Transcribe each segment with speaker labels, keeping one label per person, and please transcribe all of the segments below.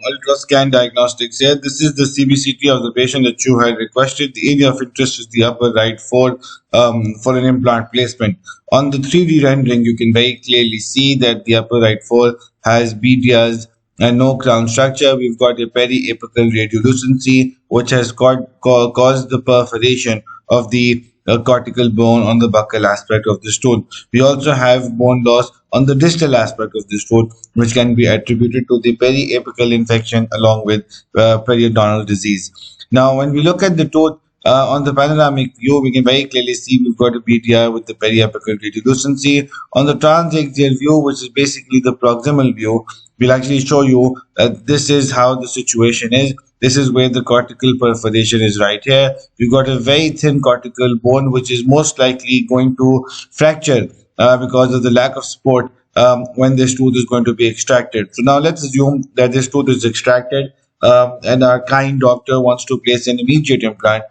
Speaker 1: ultrascan diagnostics here. This is the CBCT of the patient that you had requested. The area of interest is the upper right for an implant placement. On the 3D rendering, you can very clearly see that the upper right fold has BDRs and no crown structure. We've got a periapical radiolucency, which has caused the perforation of the cortical bone on the buccal aspect of the tooth. We also have bone loss on the distal aspect of this tooth, which can be attributed to the periapical infection along with periodontal disease. Now, when we look at the tooth, on the panoramic view, we can very clearly see we've got a BDR with the periapical radiolucency. On the transaxial view, which is basically the proximal view, we'll actually show you that this is how the situation is. This is where the cortical perforation is right here. You've got a very thin cortical bone, which is most likely going to fracture because of the lack of support when this tooth is going to be extracted. So now let's assume that this tooth is extracted and our kind doctor wants to place an immediate implant.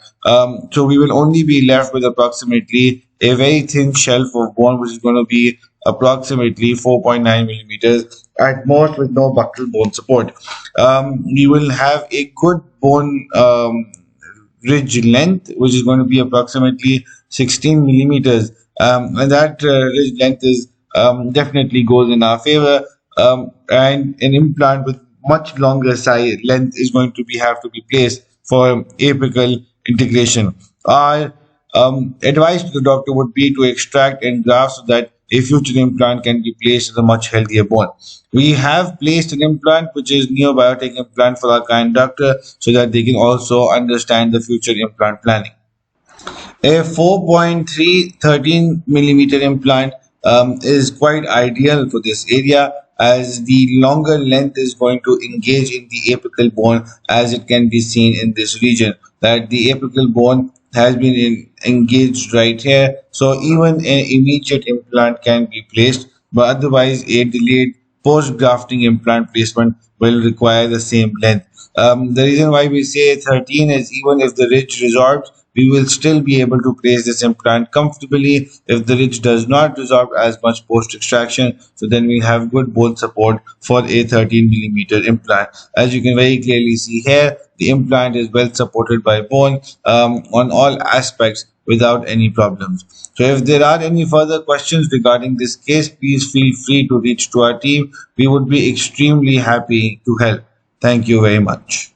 Speaker 1: So we will only be left with approximately a very thin shelf of bone, which is going to be approximately 4.9 millimeters at most, with no buccal bone support. We will have a good bone ridge length, which is going to be approximately 16 millimeters, and that ridge length is definitely goes in our favor. And an implant with much longer size length is going to have to be placed for apical integration. Our advice to the doctor would be to extract and graft so that a future implant can be placed in a much healthier bone. We have placed an implant which is neobiotic implant for our kind doctor so that they can also understand the future implant planning. A 4.313 millimeter implant is quite ideal for this area, as the longer length is going to engage in the apical bone, as it can be seen in this region that the apical bone has been engaged right here. So even an immediate implant can be placed, but otherwise a delayed post-grafting implant placement will require the same length. The reason why we say 13 is even if the ridge resorbs, we will still be able to place this implant comfortably. If the ridge does not resorb as much post extraction, so then we have good bone support for a 13 millimeter implant. As you can very clearly see here, the implant is well supported by bone on all aspects without any problems. So if there are any further questions regarding this case, please feel free to reach to our team. We would be extremely happy to help. Thank you very much.